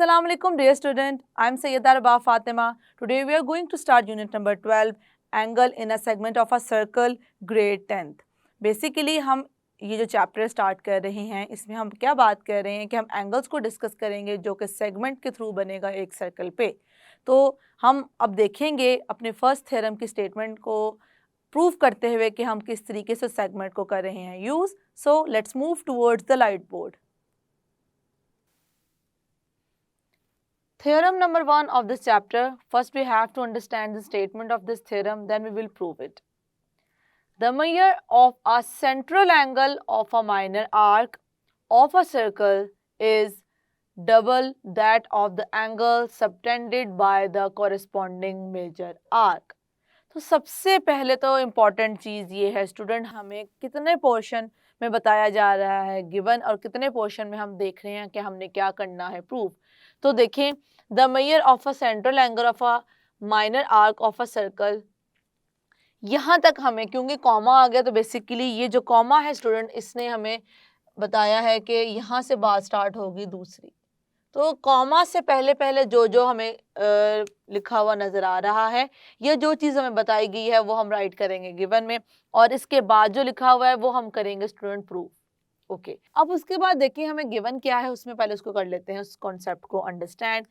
Assalamu alaikum dear student, I am Sayyida Rabah Fatima. Today we are going to start unit number 12, angle in a segment of a circle, grade 10th. Basically हम ये जो chapter start कर रहे हैं इसमें हम क्या बात कर रहे हैं कि हम एंगल्स को डिस्कस करेंगे जो कि सेगमेंट के थ्रू बनेगा एक सर्कल पे। तो हम अब देखेंगे अपने फर्स्ट थ्योरम की स्टेटमेंट को प्रूव करते हुए कि हम किस तरीके से सेगमेंट को कर रहे हैं use. So let's move towards the light board. Theorem number 1 of this chapter, first we have to understand the statement of this theorem, then we will prove it. The measure of a central angle of a minor arc of a circle is double that of the angle subtended by the corresponding major arc. तो सबसे पहले तो important चीज़ ये है student, हमें कितने portion में बताया जा रहा है गिवन और कितने पोर्शन में हम देख रहे हैं कि हमने क्या करना है प्रूफ। तो देखें, the measure of a central angle of a minor arc of a circle, यहाँ तक हमें क्योंकि कॉमा आ गया तो बेसिकली ये जो कॉमा है स्टूडेंट इसने हमें बताया है कि यहाँ से बात स्टार्ट होगी दूसरी। तो कॉमा से पहले पहले जो जो हमें लिखा हुआ नज़र आ रहा है, ये जो चीज़ हमें बताई गई है वो हम राइट करेंगे गिवन में, और इसके बाद जो लिखा हुआ है वो हम करेंगे स्टूडेंट प्रूफ। ओके, अब उसके बाद देखिए हमें गिवन क्या है, उसमें पहले उसको कर लेते हैं, उस कॉन्सेप्ट को understand.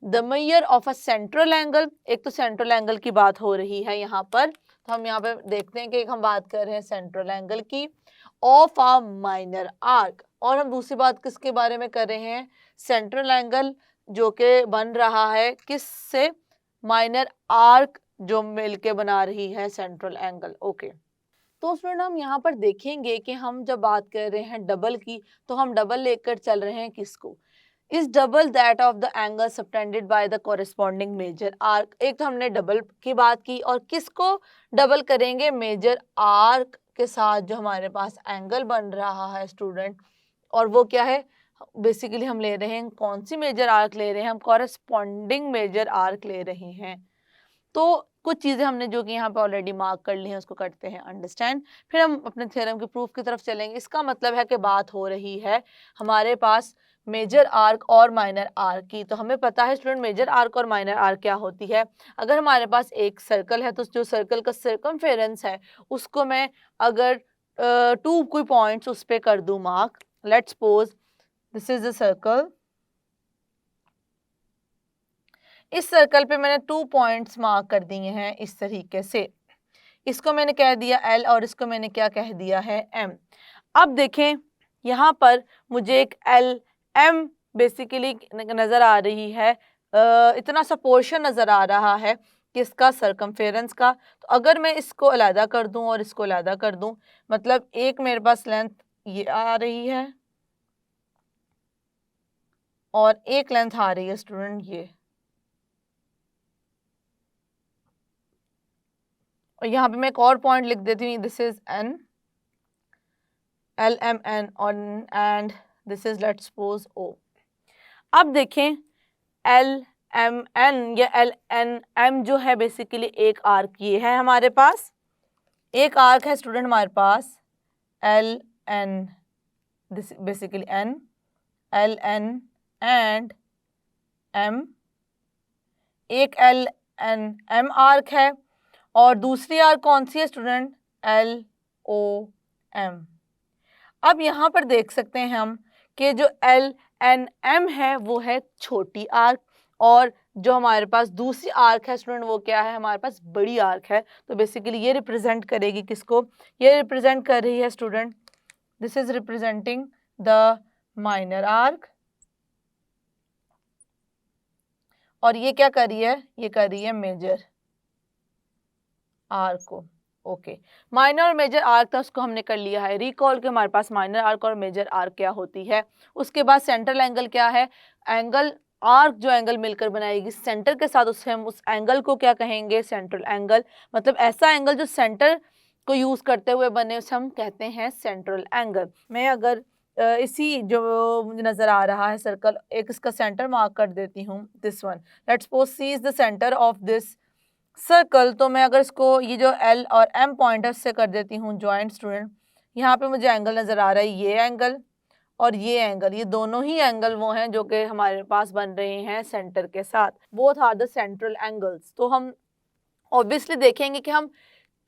The measure of a central angle, एक तो सेंट्रल एंगल की बात हो रही है यहाँ पर, तो हम यहाँ पे देखते हैं कि हम बात कर रहे हैं सेंट्रल एंगल की ऑफ अ माइनर आर्क, और हम दूसरी बात किसके बारे में कर रहे हैं, सेंट्रल एंगल जो कि बन रहा है किससे, माइनर आर्क जो मिलके बना रही है सेंट्रल एंगल। ओके, तो स्टूडेंट हम यहाँ पर देखेंगे कि हम जब बात कर रहे हैं डबल की, तो हम डबल लेकर चल रहे हैं किसको, is double that of the angle subtended by the corresponding major arc. एक तो हमने डबल की बात की, और किसको डबल करेंगे, मेजर आर्क के साथ जो हमारे पास एंगल बन रहा है स्टूडेंट, और वो क्या है, बेसिकली हम ले रहे हैं कौन सी मेजर आर्क ले रहे हैं, हम कॉरेस्पॉन्डिंग मेजर आर्क ले रहे हैं। तो कुछ चीज़ें हमने जो कि यहाँ पे ऑलरेडी मार्क कर ली हैं उसको करते हैं अंडरस्टैंड, फिर हम अपने थ्योरम के प्रूफ की तरफ चलेंगे। इसका मतलब है कि बात हो रही है हमारे पास मेजर आर्क और माइनर आर्क की। तो हमें पता है स्टूडेंट मेजर आर्क और माइनर आर्क क्या होती है। अगर हमारे पास एक सर्कल है तो जो सर्कल का सर्कमफेरेंस है उसको मैं अगर टू कोई पॉइंट्स उस पर कर दूँ mark, let's suppose this is the circle, इस सर्कल पे मैंने 2 पॉइंट्स मार्क कर दिए हैं इस तरीके से, इसको मैंने कह दिया L और इसको मैंने क्या कह दिया है M। अब देखें यहाँ पर मुझे एक L M बेसिकली नज़र आ रही है, इतना सा पोर्शन नज़र आ रहा है किसका, सर्कमफेरेंस का। तो अगर मैं इसको अलहदा कर दूं और इसको अलहदा कर दूं, मतलब एक मेरे पास लेंथ ये आ रही है और एक लेंथ आ रही है स्टूडेंट ये, और यहाँ पे मैं एक और पॉइंट लिख देती हूँ, दिस इज N LMN और and this is let's suppose O। अब देखें LMN या LNM जो है बेसिकली एक आर्क ये है हमारे पास, एक आर्क है स्टूडेंट हमारे पास LN, this basically N LN and M, एक LNM आर्क है, और दूसरी आर्क कौन सी है स्टूडेंट, LOM। अब यहाँ पर देख सकते हैं हम कि जो LNM है वो है छोटी आर्क, और जो हमारे पास दूसरी आर्क है स्टूडेंट वो क्या है, हमारे पास बड़ी आर्क है। तो बेसिकली ये रिप्रेजेंट करेगी किसको, ये रिप्रेजेंट कर रही है student, this is representing the minor arc, और ये क्या कर रही है, ये कर रही है मेजर आर्क को। ओके, माइनर और मेजर आर्क था उसको हमने कर लिया है रिकॉल के हमारे पास माइनर आर्क और मेजर आर्क क्या होती है। उसके बाद सेंट्रल एंगल क्या है, एंगल आर्क जो एंगल मिलकर बनाएगी सेंटर के साथ, उससे हम उस एंगल को क्या कहेंगे, सेंट्रल एंगल। मतलब ऐसा एंगल जो सेंटर को यूज़ करते हुए बने उसे हम कहते हैं सेंट्रल एंगल। मैं अगर इसी जो मुझे नज़र आ रहा है सर्कल, एक इसका सेंटर मार्क कर देती हूँ, this one, let's suppose C is the centre of this circle. तो मैं अगर इसको ये जो L और M पॉइंटर से कर देती हूँ जॉइंट स्टूडेंट, यहाँ पे मुझे एंगल नज़र आ रहा है ये एंगल, और ये एंगल, ये दोनों ही एंगल वो हैं जो कि हमारे पास बन रहे हैं सेंटर के साथ। Both are the central angles. तो हम ऑब्वियसली देखेंगे कि हम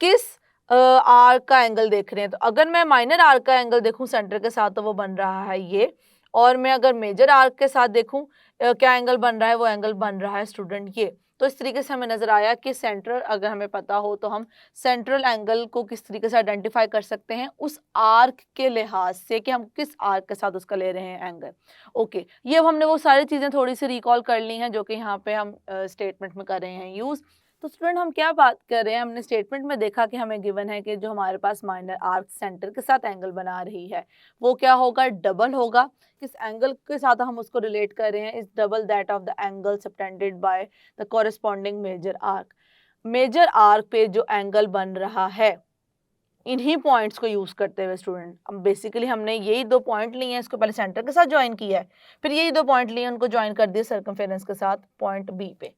किस आर्क का एंगल देख रहे हैं। तो अगर मैं माइनर आर्क का एंगल देखूं सेंटर के साथ तो वो बन रहा है ये, और मैं अगर मेजर आर्क के साथ देखूं क्या एंगल बन रहा है, वो एंगल बन रहा है स्टूडेंट ये। तो इस तरीके से हमें नजर आया कि सेंट्रल, अगर हमें पता हो तो हम सेंट्रल एंगल को किस तरीके से आइडेंटिफाई कर सकते हैं उस आर्क के लिहाज से कि हम किस आर्क के साथ उसका ले रहे हैं एंगल। ओके, ये अब हमने वो सारी चीजें थोड़ी सी रिकॉल कर ली हैं जो कि यहाँ पे हम स्टेटमेंट में कर रहे हैं यूज। तो स्टूडेंट हम क्या बात कर रहे हैं, हमने स्टेटमेंट में देखा कि हमें गिवन है कि जो हमारे पास माइनर आर्क सेंटर के साथ एंगल बना रही है वो क्या होगा, डबल होगा। किस एंगल के साथ हम उसको रिलेट कर रहे हैं, is double that of the angle subtended by the corresponding major arc. Major arc पे जो एंगल बन रहा है इन्हीं पॉइंट्स को यूज करते हुए स्टूडेंट, अब बेसिकली हमने यही दो पॉइंट लिए हैं, इसको पहले सेंटर के साथ ज्वाइन किया है, फिर यही दो पॉइंट लिए उनको ज्वाइन कर दिया सर्कमफेरेंस के साथ पॉइंट बी पे।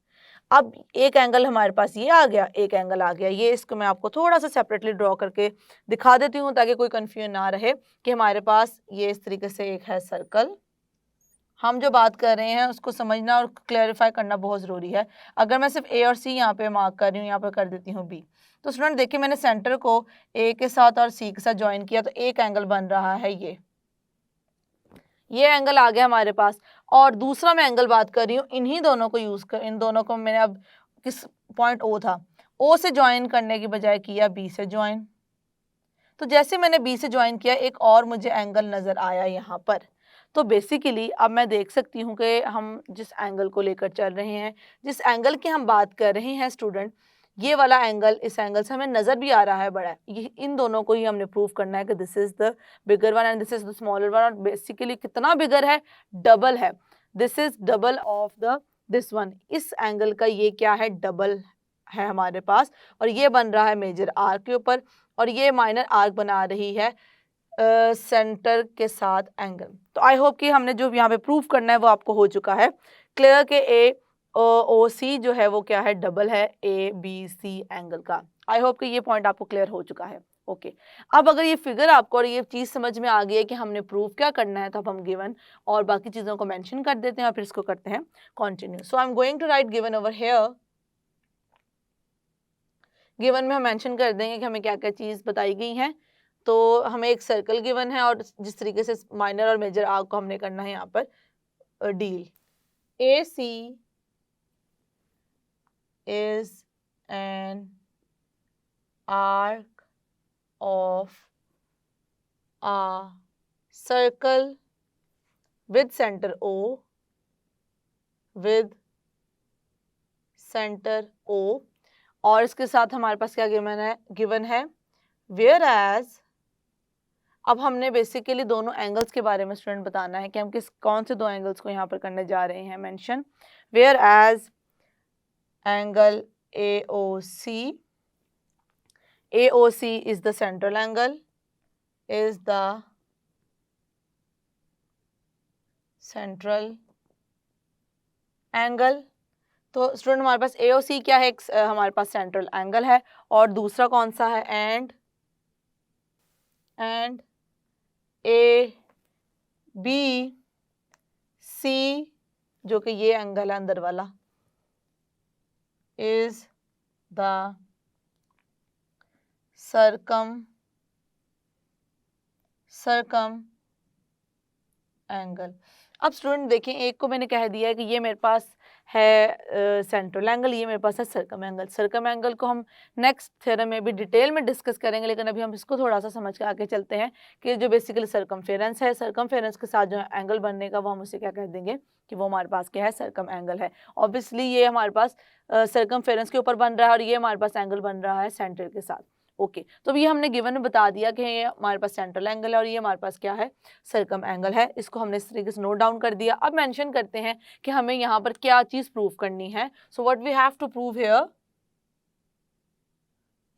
अब एक एंगल हमारे पास ये आ गया, एक एंगल आ गया ये, इसको मैं आपको थोड़ा सा सेपरेटली ड्रॉ करके दिखा देती हूँ ताकि कोई कंफ्यूजन ना रहे कि हमारे पास ये इस तरीके से एक है सर्कल। हम जो बात कर रहे हैं उसको समझना और क्लैरिफाई करना बहुत ज़रूरी है। अगर मैं सिर्फ ए और सी यहाँ पे मार्क कर रही हूँ, यहाँ पे कर देती हूँ बी, तो स्टूडेंट देखिए मैंने सेंटर को ए के साथ और सी के साथ ज्वाइन किया तो एक एंगल बन रहा है ये एंगल आ गया हमारे पास। और दूसरा मैं एंगल बात कर रही हूँ, इन्हीं दोनों को यूज कर, इन दोनों को मैंने अब किस पॉइंट ओ था, ओ से ज्वाइन करने की बजाय किया बी से ज्वाइन। तो जैसे मैंने बी से ज्वाइन किया एक और मुझे एंगल नजर आया यहाँ पर। तो बेसिकली अब मैं देख सकती हूँ कि हम जिस एंगल को लेकर चल रहे हैं, जिस एंगल की हम बात कर रहे हैं स्टूडेंट, ये वाला एंगल इस एंगल से हमें नजर भी आ रहा है बड़ा। ये इन दोनों को ही हमने प्रूव करना है कि this is the bigger one and this is the smaller one. और बेसिकली कितना बिगर है, डबल है, this is double of the this one. इस एंगल का ये क्या है, डबल है हमारे पास, और ये बन रहा है मेजर आर्क के ऊपर, और ये माइनर आर्क बना रही है सेंटर के साथ एंगल। तो आई होप कि हमने जो यहाँ पे प्रूव करना है वो आपको हो चुका है क्लियर के ए ओ सी जो है वो क्या है, डबल है ए बी सी एंगल का। आई होप कि ये पॉइंट आपको क्लियर हो चुका है। ओके, अब अगर ये फिगर आपको और ये चीज़ समझ में आ गई है कि हमने प्रूव क्या करना है, तो अब हम गिवन और बाकी चीज़ों को मेंशन कर देते हैं और फिर इसको करते हैं continue. So I am going to write given over here. Given में हम मेंशन कर देंगे कि हमें क्या क्या चीज़ बताई गई है। तो हमें एक सर्कल गिवन है और जिस तरीके से माइनर और मेजर आर्क को हमने करना है यहाँ पर deal. A C is an arc of a circle with center O, with center O, और इसके साथ हमारे पास क्या गिवन है वेयर एज। अब हमने बेसिकली दोनों एंगल्स के बारे में स्टूडेंट बताना है कि हम कौन से दो एंगल्स को यहाँ पर करने जा रहे हैं mention. Whereas angle AOC is the central angle, is the central angle। तो स्टूडेंट हमारे पास AOC क्या है, हमारे पास सेंट्रल एंगल है, और दूसरा कौन सा है एंड ABC जो कि ये एंगल है अंदर वाला, इज द सर्कम एंगल। अब स्टूडेंट देखें, एक को मैंने कह दिया है कि ये मेरे पास है सेंट्रल एंगल, ये मेरे पास है सर्कम एंगल। सर्कम एंगल को हम नेक्स्ट थ्योरम में भी डिटेल में डिस्कस करेंगे, लेकिन अभी हम इसको थोड़ा सा समझ के आगे चलते हैं कि जो बेसिकली सर्कमफेरेंस है, सर्कमफेरेंस के साथ जो एंगल बनने का वो हम उसे क्या कह देंगे कि वो हमारे पास क्या है, सर्कम एंगल है। ऑब्वियसली ये हमारे पास सर्कमफेरेंस के ऊपर बन रहा है और ये हमारे पाथ एंगल बन रहा है सेंटर के साथ। ओके, तो ये हमने गिवन में बता दिया कि ये हमारे पास सेंट्रल एंगल है और ये हमारे पास क्या है, सर्कम एंगल है। इसको हमने इस तरीके से नोट डाउन कर दिया। अब मेंशन करते हैं कि हमें यहाँ पर क्या चीज प्रूव करनी है। So what we have to prove here,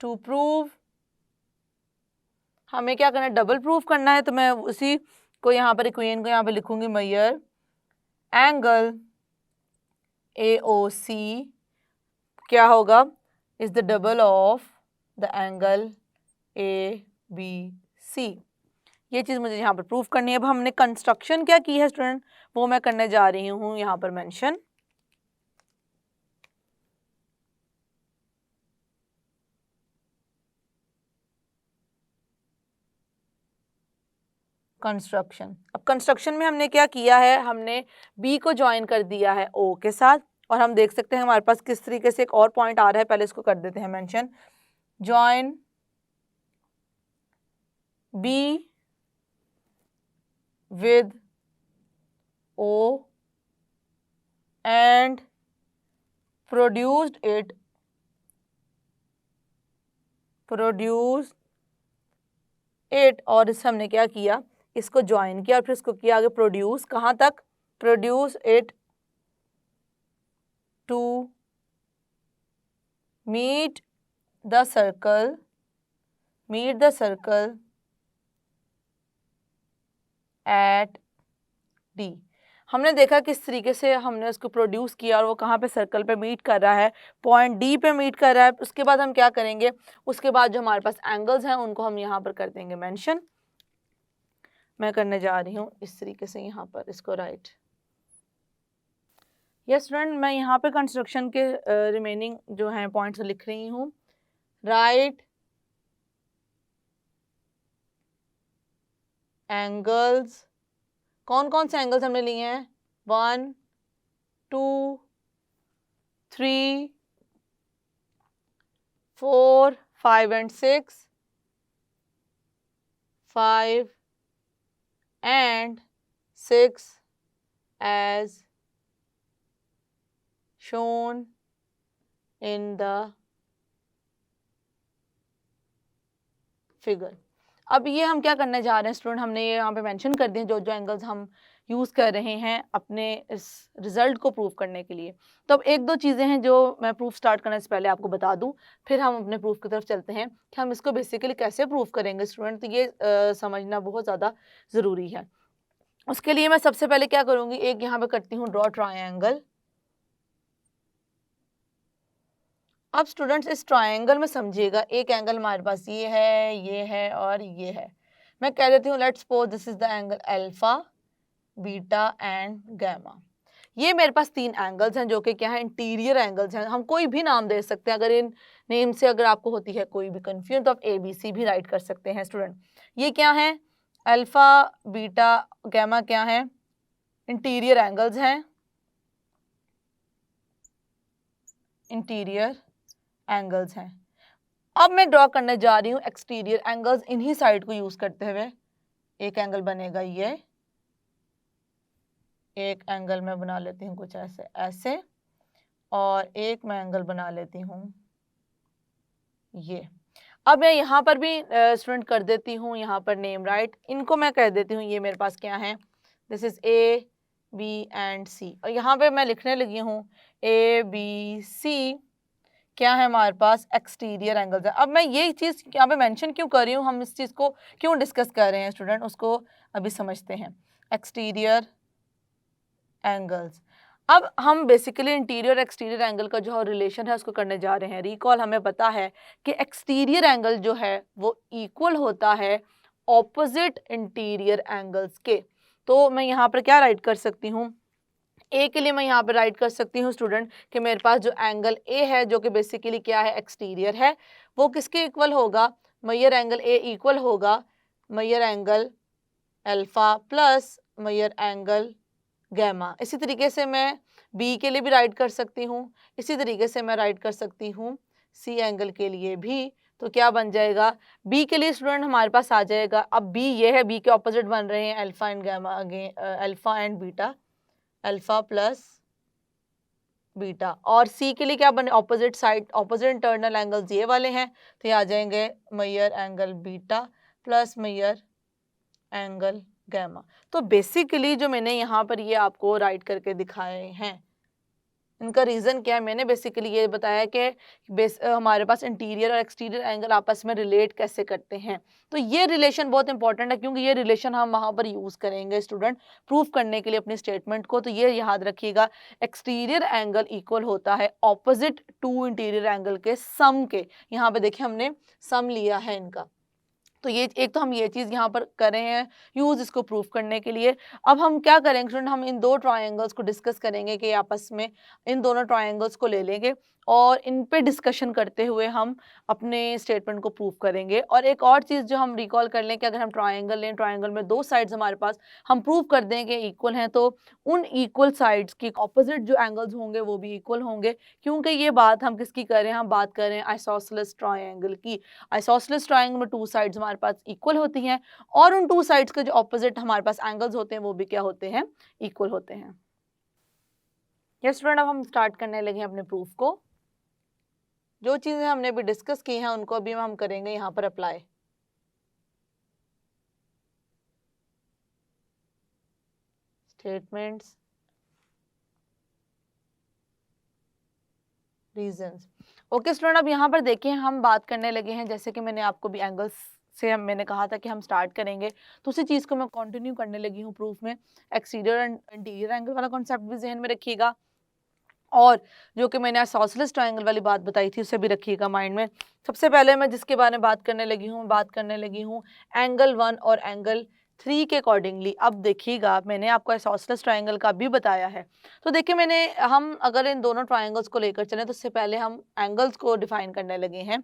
to prove हमें क्या करना है, डबल प्रूव करना है। तो मैं उसी को यहाँ पर इक्वेशन को यहाँ पे लिखूंगी, मेजर एंगल AOC क्या होगा, is the double of the angle ABC। ये चीज़ मुझे यहाँ पर प्रूफ करनी है। अब हमने कंस्ट्रक्शन क्या की है स्टूडेंट, वो मैं करने जा रही हूँ यहाँ पर मेंशन। कंस्ट्रक्शन, अब कंस्ट्रक्शन में हमने क्या किया है, हमने बी को ज्वाइन कर दिया है ओ के साथ, और हम देख सकते हैं हमारे पास किस तरीके से एक और पॉइंट आ रहा है, पहले इसको कर देते हैं mention. Join B with O and produced it और इस हमने क्या किया, इसको ज्वाइन किया और फिर इसको किया आगे प्रोड्यूस, कहाँ तक, produce it to meet the circle at D. हमने देखा किस तरीके से हमने उसको प्रोड्यूस किया और वो कहाँ पे सर्कल पे मीट कर रहा है, पॉइंट डी पे मीट कर रहा है। उसके बाद हम क्या करेंगे, उसके बाद जो हमारे पास एंगल्स हैं उनको हम यहाँ पर कर देंगे मेंशन। मैं करने जा रही हूँ इस तरीके से यहाँ पर इसको राइट। यस स्टूडेंट, मैं यहाँ पे कंस्ट्रक्शन के रिमेनिंग जो हैं पॉइंट्स लिख रही हूँ। राइट एंगल्स, कौन कौन से एंगल्स हमने लिए हैं, 1 2 3 4 5 and 6, 5 and 6 as shown in the figure। अब ये हम क्या करने जा रहे हैं स्टूडेंट, हमने ये यहाँ पे मेंशन कर दिए जो जो एंगल्स हम यूज़ कर रहे हैं अपने इस रिजल्ट को प्रूव करने के लिए। तो अब एक दो चीज़ें हैं जो मैं प्रूफ स्टार्ट करने से पहले आपको बता दूं, फिर हम अपने प्रूफ की तरफ चलते हैं कि हम इसको बेसिकली कैसे प्रूव करेंगे स्टूडेंट। तो ये समझना बहुत ज़्यादा ज़रूरी है। उसके लिए मैं सबसे पहले क्या करूँगी, एक यहाँ पर करती हूँ ड्रॉ ट्राइंगल। अब स्टूडेंट्स इस ट्रायंगल में समझिएगा, एक एंगल हमारे पास ये है और ये है। मैं कह देती हूँ let's suppose this is the angle alpha, beta and gamma. ये मेरे पास 3 एंगल्स हैं जो कि क्या है, इंटीरियर एंगल्स हैं। हम कोई भी नाम दे सकते हैं, अगर इन नेम से अगर आपको होती है कोई भी कंफ्यूजन तो आप ABC भी राइट कर सकते हैं स्टूडेंट। ये क्या है, अल्फा बीटा गामा क्या है, इंटीरियर एंगल्स हैं, इंटीरियर एंगल्स हैं। अब मैं ड्रॉ करने जा रही हूँ एक्सटीरियर एंगल्स, इन्हीं साइड को यूज करते हुए। एक एंगल बनेगा ये, एक एंगल मैं बना लेती हूँ कुछ ऐसे और एक मैं एंगल बना लेती हूँ ये। अब मैं यहाँ पर भी स्टूडेंट कर देती हूँ यहाँ पर नेम राइट, इनको मैं कह देती हूँ ये मेरे पास क्या है, this is A B and C। और यहाँ पे मैं लिखने लगी हूँ ABC क्या है हमारे पास, एक्सटीरियर एंगल्स है। अब मैं ये चीज़ यहाँ पे मेंशन क्यों कर रही हूँ, हम इस चीज़ को क्यों डिस्कस कर रहे हैं स्टूडेंट, उसको अभी समझते हैं। एक्सटीरियर एंगल्स, अब हम बेसिकली इंटीरियर एक्सटीरियर एंगल का जो रिलेशन है उसको करने जा रहे हैं। रिकॉल, हमें पता है कि एक्सटीरियर एंगल जो है वो इक्वल होता है ऑपोजिट इंटीरियर एंगल्स के। तो मैं यहाँ पर क्या राइट कर सकती हूँ, ए के लिए मैं यहाँ पे राइट कर सकती हूँ स्टूडेंट कि मेरे पास जो एंगल ए है जो कि बेसिकली क्या है, एक्सटीरियर है, वो किसके इक्वल होगा, मेजर एंगल ए इक्वल होगा major angle alpha plus major angle gamma. इसी तरीके से मैं बी के लिए भी राइट कर सकती हूँ, इसी तरीके से मैं राइट कर सकती हूँ सी एंगल के लिए भी। तो क्या बन जाएगा, बी के लिए स्टूडेंट हमारे पास आ जाएगा, अब बी ये है, बी के ऑपोजिट बन रहे हैं alpha and gamma, alpha and beta, alpha plus beta. और सी के लिए क्या बने, opposite side, opposite internal angles ये वाले हैं, तो ये आ जाएंगे major angle beta plus major angle gamma. तो बेसिकली जो मैंने यहाँ पर ये आपको राइट करके दिखाए हैं, इनका रीज़न क्या है, मैंने बेसिकली ये बताया कि हमारे पास इंटीरियर और एक्सटीरियर एंगल आपस में रिलेट कैसे करते हैं। तो ये रिलेशन बहुत इंपॉर्टेंट है क्योंकि ये रिलेशन हम वहाँ पर यूज़ करेंगे स्टूडेंट प्रूफ करने के लिए अपनी स्टेटमेंट को। तो ये याद रखिएगा, एक्सटीरियर एंगल इक्वल होता है ऑपोजिट टू इंटीरियर एंगल के सम के। यहाँ पे देखिए हमने सम लिया है इनका। तो ये एक तो हम ये चीज़ यहाँ पर कर रहे हैं यूज़ इसको प्रूफ करने के लिए। अब हम क्या करेंगे स्टूडेंट, हम इन दो ट्रायंगल्स को डिस्कस करेंगे कि आपस में इन दोनों ट्रायंगल्स को ले लेंगे और इन पे डिस्कशन करते हुए हम अपने स्टेटमेंट को प्रूफ करेंगे। और एक और चीज़ जो हम रिकॉल कर लें कि अगर हम ट्रायंगल लें, ट्रायंगल में दो साइड्स हमारे पास, हम प्रूव कर दें कि इक्वल हैं, तो उन इक्वल साइड्स की ऑपोजिट जो एंगल्स होंगे वो भी इक्वल होंगे, क्योंकि ये बात हम किसकी कर रहे हैं, हम बात कर रहे हैं आइसोसेलेस ट्रायंगल की। आइसोसेलेस ट्रायंगल में टू साइड्स हमारे पास इक्वल होती हैं और उन टू साइड्स के जो ऑपोजिट हमारे पास एंगल्स होते हैं वो भी क्या होते हैं, इक्वल होते हैं। यस स्टूडेंट, अब हम स्टार्ट करने लगे हैं अपने प्रूफ को। जो चीज़ें हमने अभी डिस्कस की हैं उनको अभी हम करेंगे यहाँ पर apply. Statements, reasons. Okay student, अब यहाँ पर देखिए हम बात करने लगे हैं, जैसे कि मैंने आपको भी एंगल्स से मैंने कहा था कि हम स्टार्ट करेंगे, तो उसी चीज़ को मैं कंटिन्यू करने लगी हूँ प्रूफ में। एक्सटीरियर एंड इंटीरियर एंगल वाला कॉन्सेप्ट भी जहन में रखिएगा, और जो कि मैंने आइसोसेलेस ट्रायंगल वाली बात बताई थी उसे भी रखिएगा माइंड में। सबसे पहले मैं जिसके बारे में बात करने लगी हूँ एंगल 1 और एंगल 3 के अकॉर्डिंगली। अब देखिएगा मैंने आपको आइसोसेलेस ट्रायंगल का भी बताया है, तो देखिए हम अगर इन दोनों ट्रायंगल्स को लेकर चलें तो उससे पहले हम एंगल्स को डिफाइन करने लगे हैं।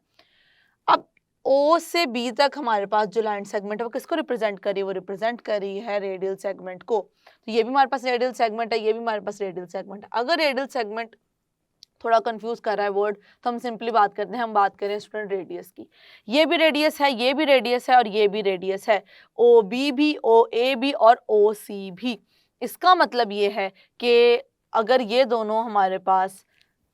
अब ओ से बी तक हमारे पास जो लाइन सेगमेंट है वो किसको रिप्रेजेंट कर रही है, वो रिप्रेजेंट कर रही है रेडियल सेगमेंट को। तो ये भी हमारे पास रेडियल सेगमेंट है, ये भी हमारे पास रेडियल सेगमेंट है। अगर रेडियल सेगमेंट थोड़ा कंफ्यूज कर रहा है वर्ड, तो हम सिंपली बात करते हैं, हम बात करें स्टूडेंट रेडियस की। ये भी रेडियस है, ये भी रेडियस है और ये भी रेडियस है, ओ बी भी, ओ ए भी और ओ सी भी। इसका मतलब ये है कि अगर ये दोनों हमारे पास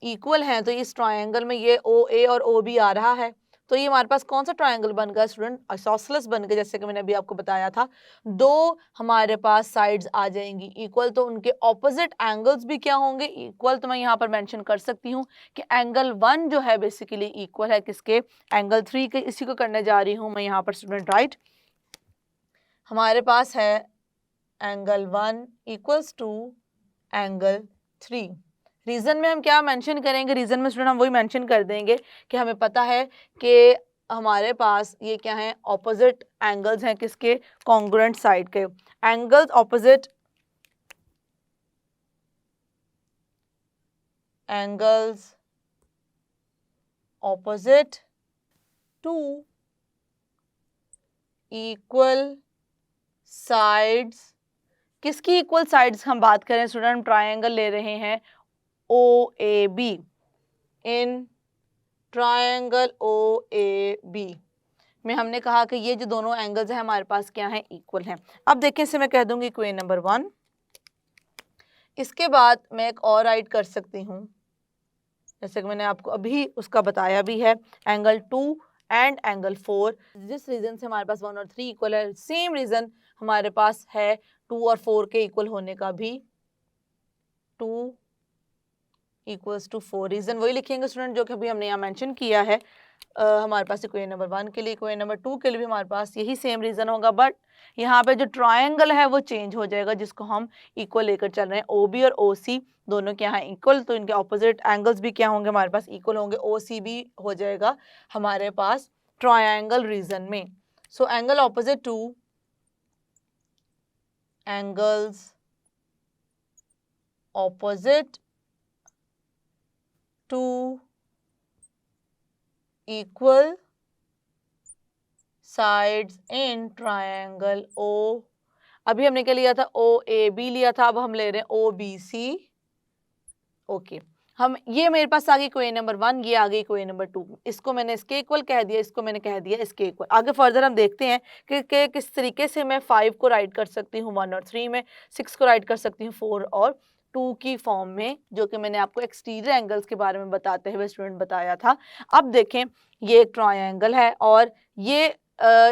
इक्वल हैं तो इस ट्रायंगल में ये ओ ए और ओ बी आ रहा है, तो ये हमारे पास कौन सा ट्रायंगल बन गया स्टूडेंट, आइसोसेलेस बन गया। जैसे कि मैंने अभी आपको बताया था, दो हमारे पास साइड्स आ जाएंगी इक्वल, तो उनके ऑपोजिट एंगल्स भी क्या होंगे, इक्वल। तो मैं यहाँ पर मेंशन कर सकती हूँ कि एंगल 1 जो है बेसिकली इक्वल है किसके, एंगल 3 के। इसी को करने जा रही हूँ मैं यहाँ पर स्टूडेंट, राइट। हमारे पास है angle 1 equals to angle 3। Reason में हम क्या मेंशन करेंगे, रीजन में स्टूडेंट हम वही मेंशन कर देंगे कि हमें पता है कि हमारे पास ये क्या है, ऑपोजिट एंगल्स हैं किसके, कॉन्ग्रुएंट साइड के। Angles opposite, angles opposite to equal sides. किसकी इक्वल साइड्स हम बात करें स्टूडेंट, ट्रायंगल ले रहे हैं ओ ए बी। इन ट्रायंगल ओ ए बी में हमने कहा कि ये जो दोनों एंगल्स हैं हमारे पास क्या हैं, इक्वल हैं। अब देखिए इसे मैं कह दूंगी इक्वेशन नंबर 1। इसके बाद मैं एक और राइट कर सकती हूँ, जैसे कि मैंने आपको अभी उसका बताया भी है, एंगल 2 एंड एंगल 4। जिस रीजन से हमारे पास 1 और 3 इक्वल है, सेम रीजन हमारे पास है 2 और 4 के इक्वल होने का भी। 2 इक्वल्स टू 4, रीजन वही लिखेंगे स्टूडेंट जो कि अभी हमने यहाँ मेंशन किया है। हमारे पास इक्वेशन नंबर 1 के लिए, इक्वेशन नंबर 2 के लिए भी हमारे पास यही सेम रीजन होगा, बट यहाँ पे जो ट्रायंगल है वो चेंज हो जाएगा, जिसको हम इक्वल लेकर चल रहे हैं। ओ बी और ओ सी दोनों क्या हैं, इक्वल, तो इनके ऑपोजिट एंगल्स भी क्या होंगे हमारे पास, इक्वल होंगे। ओ सी भी हो जाएगा हमारे पास ट्रायंगल रीजन में। So angle opposite to angles opposite to equal sides in triangle O। अभी हमने क्या लिया था, ओ ए बी लिया था, अब हम ले रहे हैं ओ बी सी। ओके, हम ये मेरे पास आ गई इक्वेशन नंबर 1, ये आ गई इक्वेशन नंबर 2। इसको मैंने इसके इक्वल कह दिया, इसको मैंने कह दिया इसके इक्वल। आगे फर्दर हम देखते हैं कि किस तरीके से मैं 5 को राइट कर सकती हूँ 1 और 3 में, 6 को राइट कर सकती हूँ 4 और 2 की फॉर्म में, जो कि मैंने आपको एक्सटीरियर एंगल्स के बारे में बताते हुए स्टूडेंट बताया था। अब देखें ये एक ट्रायंगल है और ये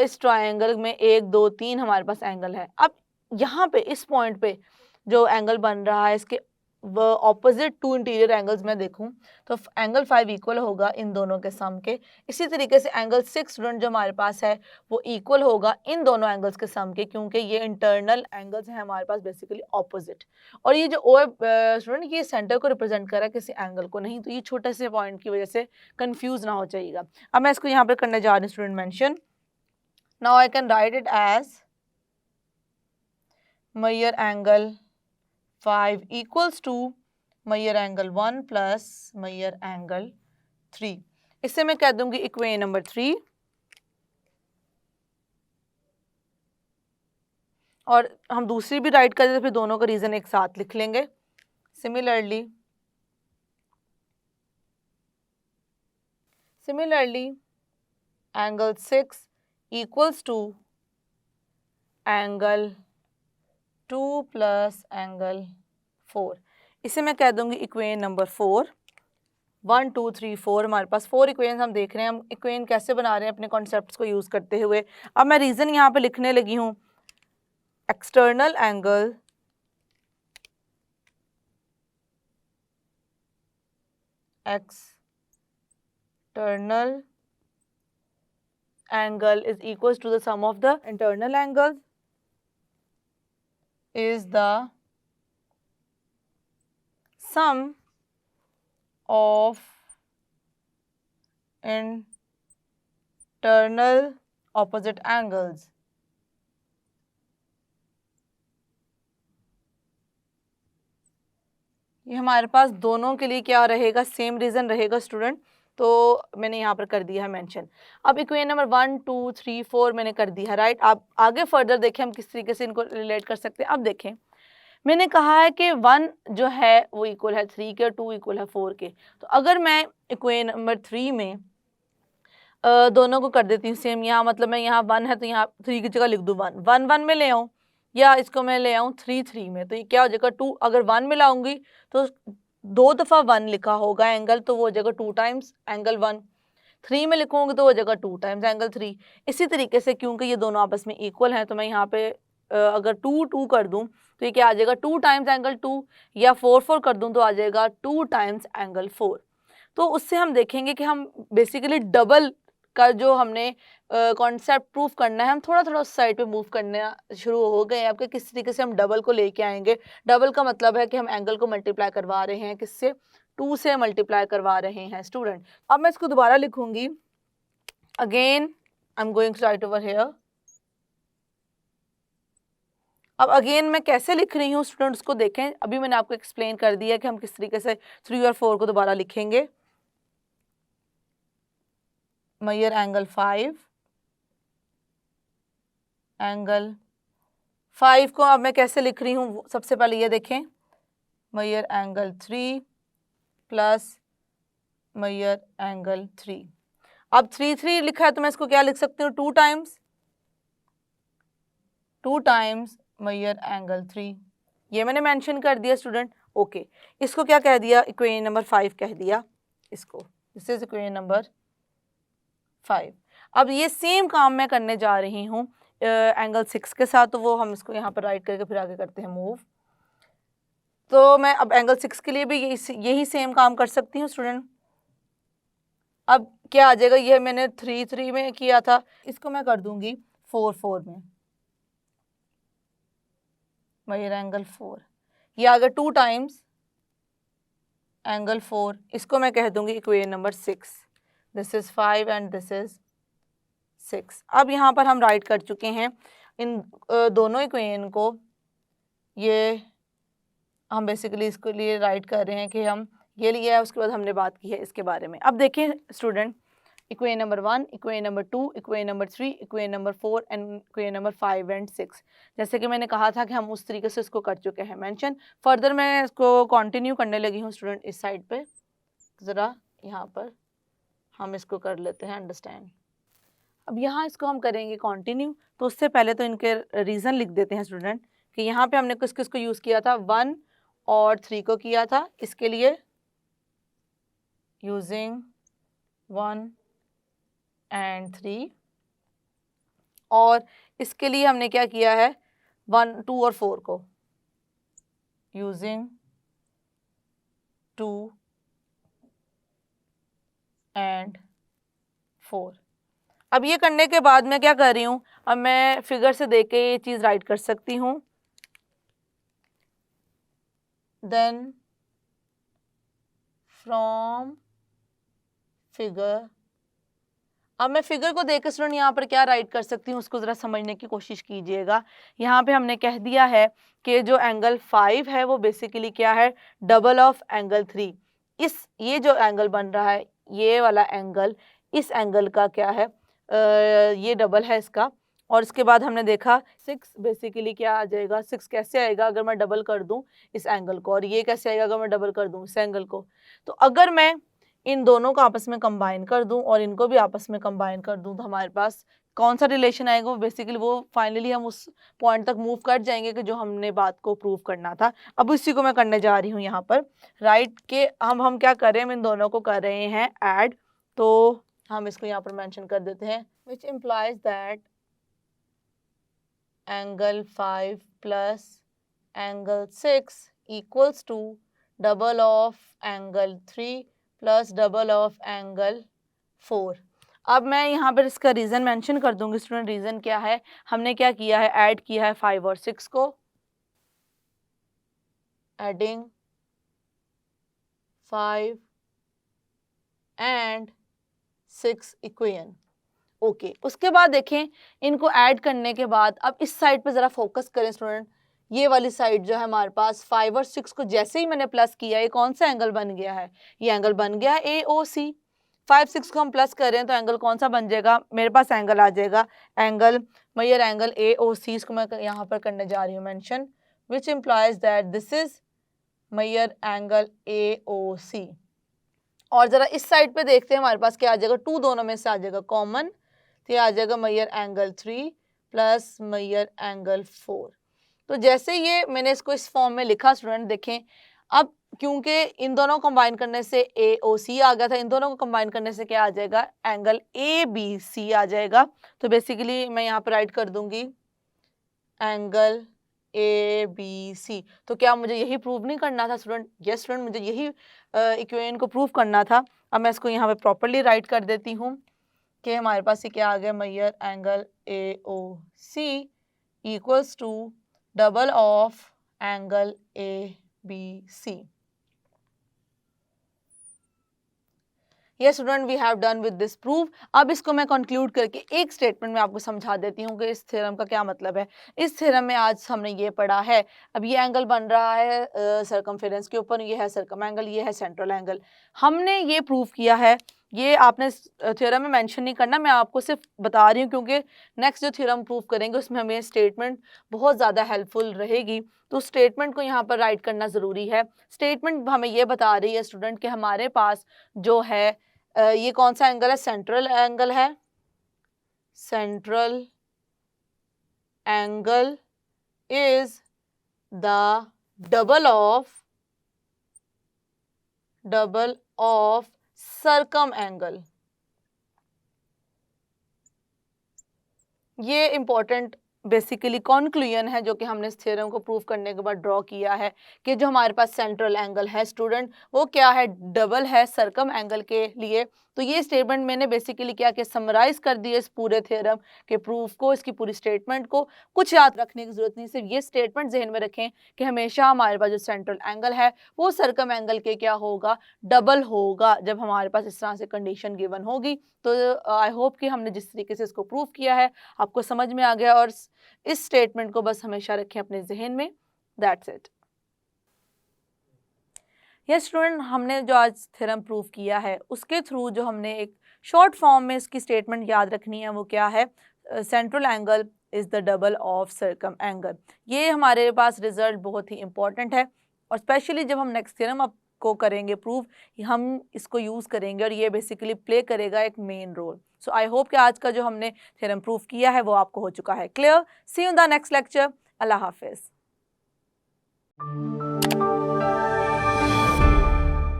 इस ट्रायंगल में 1 2 3 हमारे पास एंगल है। अब यहाँ पे इस पॉइंट पे जो एंगल बन रहा है इसके ऑपोजिट टू इंटीरियर एंगल्स में देखूं तो एंगल 5 इक्वल होगा इन दोनों के सम के। इसी तरीके से एंगल 6 स्टूडेंट जो हमारे पास है वो इक्वल होगा इन दोनों एंगल्स के सम के, क्योंकि ये इंटरनल एंगल्स हैं हमारे पास बेसिकली ऑपोजिट। और ये जो ओ स्टूडेंट ये सेंटर को रिप्रेजेंट कर रहा है किसी एंगल को नहीं, तो ये छोटे से पॉइंट की वजह से कंफ्यूज ना हो जाइएगा। अब मैं इसको यहाँ पर करने जा रही हूँ student mention. Now I can write it as Meyer angle 5 equals to Meyer angle 1 plus Meyer angle 3. इससे मैं कह दूंगी इक्वेशन नंबर 3 और हम दूसरी भी राइट कर देते फिर दोनों का रीजन एक साथ लिख लेंगे. Similarly, angle 6 equals to angle 2 plus angle 4. इसे मैं कह दूंगी इक्वेशन नंबर 4. 1 2 3 4 हमारे पास 4 इक्वेशन हम देख रहे हैं. हम इक्वेशन कैसे बना रहे हैं अपने कॉन्सेप्ट्स को यूज करते हुए. अब मैं रीजन यहाँ पे लिखने लगी हूँ. External angle is equals to the sum of the internal angles is the sum of internal opposite angles. ये हमारे पास दोनों के लिए क्या रहेगा, सेम रीजन रहेगा स्टूडेंट. तो मैंने यहाँ पर कर दिया है मेंशन. अब इक्वेशन नंबर 1 2 3 4 मैंने कर दिया है राइट. आप आगे फर्दर देखें हम किस तरीके से इनको रिलेट कर सकते हैं. अब देखें मैंने कहा है कि 1 जो है वो इक्वल है 3 के और 2 इक्वल है 4 के. तो अगर मैं इक्वेशन नंबर 3 में दोनों को कर देती हूँ सेम. यहाँ मतलब मैं यहाँ 1 है तो यहाँ 3 की जगह लिख दूँ 1 1 1 में ले आऊँ या इसको मैं ले आऊँ 3 3 में. तो ये क्या हो जाएगा 2. अगर 1 में लाऊंगी तो 2 दफ़ा 1 लिखा होगा एंगल तो वो हो जाएगा 2 टाइम्स एंगल 1. 3 में लिखूंगी तो हो जाएगा 2 टाइम्स एंगल 3. इसी तरीके से क्योंकि ये दोनों आपस में इक्वल हैं तो मैं यहाँ पे अगर 2 2 कर दूँ तो ये क्या आ जाएगा 2 टाइम्स एंगल 2 या 4 4 कर दूँ तो आ जाएगा 2 टाइम्स एंगल 4. तो उससे हम देखेंगे कि हम बेसिकली डबल का जो हमने कॉन्सेप्ट प्रूफ करना है हम थोड़ा थोड़ा उस साइड पे मूव करना शुरू हो गए हैं. आपके किस तरीके से हम डबल को लेके आएंगे. डबल का मतलब है कि हम एंगल को मल्टीप्लाई करवा रहे हैं किससे 2 से मल्टीप्लाई करवा रहे हैं स्टूडेंट. अब मैं इसको दोबारा लिखूंगी. Again I am going to write over here. अब अगेन मैं कैसे लिख रही हूँ स्टूडेंट्स को देखें. अभी मैंने आपको एक्सप्लेन कर दिया कि हम किस तरीके से 3 और 4 को दोबारा लिखेंगे. Meyer angle 5 एंगल 5 को अब मैं कैसे लिख रही हूँ. सबसे पहले ये देखें Meyer angle 3 plus Meyer angle 3. अब 3 3 लिखा है तो मैं इसको क्या लिख सकती हूँ 2 टाइम्स Meyer angle 3. ये मैंने मेंशन कर दिया स्टूडेंट. ओके इसको क्या कह दिया इक्वेशन नंबर 5 कह दिया इसको. This is equation number 5. अब ये सेम काम मैं करने जा रही हूँ एंगल 6 के साथ. तो वो हम इसको यहाँ पर राइट करके फिर आगे करते हैं मूव. तो मैं अब एंगल 6 के लिए भी यही सेम काम कर सकती हूँ स्टूडेंट. अब क्या आ जाएगा. ये मैंने 3 3 में किया था इसको मैं कर दूंगी 4 4 में. Meyer एंगल 4 ये आ गया 2 टाइम्स एंगल 4. इसको मैं कह दूंगी equation number 6. This is 5 and this is 6. अब यहाँ पर हम राइट कर चुके हैं इन दोनों इक्वेशन को. ये हम बेसिकली इसके लिए राइट कर रहे हैं कि हम ये लिया है. उसके बाद हमने बात की है इसके बारे में. अब देखें student equation number 1 equation number 2 equation number 3 equation number 4 and equation number 5 and 6. जैसे कि मैंने कहा था कि हम उस तरीके से इसको कर चुके हैं मेंशन. फर्दर मैं इसको कंटिन्यू करने लगी हूँ स्टूडेंट इस साइड पे. ज़रा यहाँ पर हम इसको कर लेते हैं अंडरस्टैंड. अब यहाँ इसको हम करेंगे कंटिन्यू. तो उससे पहले तो इनके रीज़न लिख देते हैं स्टूडेंट कि यहाँ पे हमने किस किस को यूज़ किया था. 1 और 3 को किया था. इसके लिए यूजिंग 1 एंड 3 और इसके लिए हमने क्या किया है 1 2 और 4 को यूजिंग 2 एंड 4. अब ये करने के बाद मैं क्या कर रही हूँ. अब मैं फिगर से देख के ये चीज़ राइट कर सकती हूँ. देन फ्रॉम फिगर अब मैं फिगर को देख के स्टूडेंट यहाँ पर क्या राइट कर सकती हूँ उसको ज़रा समझने की कोशिश कीजिएगा। यहाँ पे हमने कह दिया है कि जो एंगल 5 है वो बेसिकली क्या है, डबल ऑफ एंगल 3। ये जो एंगल बन रहा है, ये वाला एंगल, इस एंगल का क्या है, ये डबल है इसका। और इसके बाद हमने देखा 6 बेसिकली क्या आ जाएगा, 6 कैसे आएगा अगर मैं डबल कर दूं इस एंगल को, और ये कैसे आएगा अगर मैं डबल कर दूं इस एंगल को। तो अगर मैं इन दोनों को आपस में कंबाइन कर दूं और इनको भी आपस में कंबाइन कर दूं तो हमारे पास कौन सा रिलेशन आएगा, वो बेसिकली वो फाइनली हम उस पॉइंट तक मूव कर जाएंगे कि जो हमने बात को प्रूव करना था। अब इसी को मैं करने जा रही हूँ यहाँ पर राइट के हम क्या कर रहे हैं, हम इन दोनों को कर रहे हैं ऐड। तो हम इसको यहाँ पर मेंशन कर देते हैं, which implies that angle 5 plus angle 6 equals to double of angle 3 plus double of angle 4। अब मैं यहाँ पर इसका रीज़न मेंशन कर दूंगी स्टूडेंट। रीज़न क्या है, हमने क्या किया है, ऐड किया है 5 और 6 को, एडिंग 5 एंड 6 इक्वेशन। ओके, उसके बाद देखें इनको ऐड करने के बाद अब इस साइड पे ज़रा फोकस करें स्टूडेंट। ये वाली साइड जो है हमारे पास 5 और 6 को जैसे ही मैंने प्लस किया, ये कौन सा एंगल बन गया है, ये एंगल बन गया है AOC। 5-6 को हम प्लस कर रहे हैं तो एंगल कौन सा बन जाएगा, मेरे पास एंगल आ जाएगा एंगल मेजर एंगल AOC। इसको मैं यहाँ पर करने जा रही हूँ mention, which implies that this is major angle AOC। और ज़रा इस साइड पे देखते हैं हमारे पास क्या आ जाएगा, 2 दोनों में से आ जाएगा कॉमन, तो ये आ जाएगा major angle 3 plus major angle 4। तो जैसे ये मैंने इसको इस फॉर्म में लिखा स्टूडेंट, देखें अब क्योंकि इन दोनों को कंबाइन करने से AOC आ गया था, इन दोनों को कंबाइन करने से क्या आ जाएगा, एंगल ABC आ जाएगा। तो बेसिकली मैं यहाँ पर राइट कर दूंगी एंगल ABC। तो क्या मुझे यही प्रूव नहीं करना था स्टूडेंट? यस स्टूडेंट, मुझे यही इक्वेशन को प्रूव करना था। अब मैं इसको यहाँ पे प्रॉपर्ली राइट कर देती हूँ कि हमारे पास ये क्या आ गया, major angle AOC equals to double of angle ABC। Yes student, we have done with this proof. अब इसको मैं कंक्लूड करके एक स्टेटमेंट में आपको समझा देती हूँ कि इस थ्योरम का क्या मतलब है। इस थ्योरम में आज हमने ये पढ़ा है, अब ये एंगल बन रहा है सर्कमफेरेंस के ऊपर, ये है सर्कम एंगल, ये है सेंट्रल एंगल। हमने ये प्रूफ किया है, ये आपने थ्योरम में मेंशन नहीं करना, मैं आपको सिर्फ बता रही हूँ क्योंकि नेक्स्ट जो थ्योरम प्रूफ करेंगे उसमें हमें स्टेटमेंट बहुत ज़्यादा हेल्पफुल रहेगी। तो स्टेटमेंट को यहाँ पर राइट करना ज़रूरी है। स्टेटमेंट हमें ये बता रही है स्टूडेंट कि हमारे पास जो है ये कौन सा एंगल है, सेंट्रल एंगल है। Central angle is the double of circum angle. ये इंपॉर्टेंट बेसिकली कॉन्क्लूजन है जो कि हमने इस थ्योरम को प्रूव करने के बाद ड्रॉ किया है कि जो हमारे पास सेंट्रल एंगल है स्टूडेंट वो क्या है, डबल है सर्कम एंगल के लिए। तो ये स्टेटमेंट मैंने बेसिकली क्या किया, समराइज कर दिया इस पूरे थ्योरम के प्रूफ को, इसकी पूरी स्टेटमेंट को। कुछ याद रखने की जरूरत नहीं, सिर्फ ये स्टेटमेंट जहन में रखें कि हमेशा हमारे पास जो सेंट्रल एंगल है वो सर्कम एंगल के क्या होगा, डबल होगा, जब हमारे पास इस तरह से कंडीशन गिवन होगी। तो आई होप कि हमने जिस तरीके से इसको प्रूव किया है आपको समझ में आ गया, और इस स्टेटमेंट को बस हमेशा रखें अपने जहन में। That's it. यस स्टूडेंट, हमने जो आज थ्योरम प्रूव किया है उसके थ्रू जो हमने एक शॉर्ट फॉर्म में इसकी स्टेटमेंट याद रखनी है वो क्या है, central angle is the double of circum angle. ये हमारे पास रिजल्ट बहुत ही इंपॉर्टेंट है, और स्पेशली जब हम नेक्स्ट थ्योरम को करेंगे प्रूव, हम इसको यूज़ करेंगे और ये बेसिकली प्ले करेगा एक main role. So I hope कि आज का जो हमने थ्योरम प्रूव किया है वो आपको हो चुका है clear. See you in the next lecture. अल्लाह हाफिज़।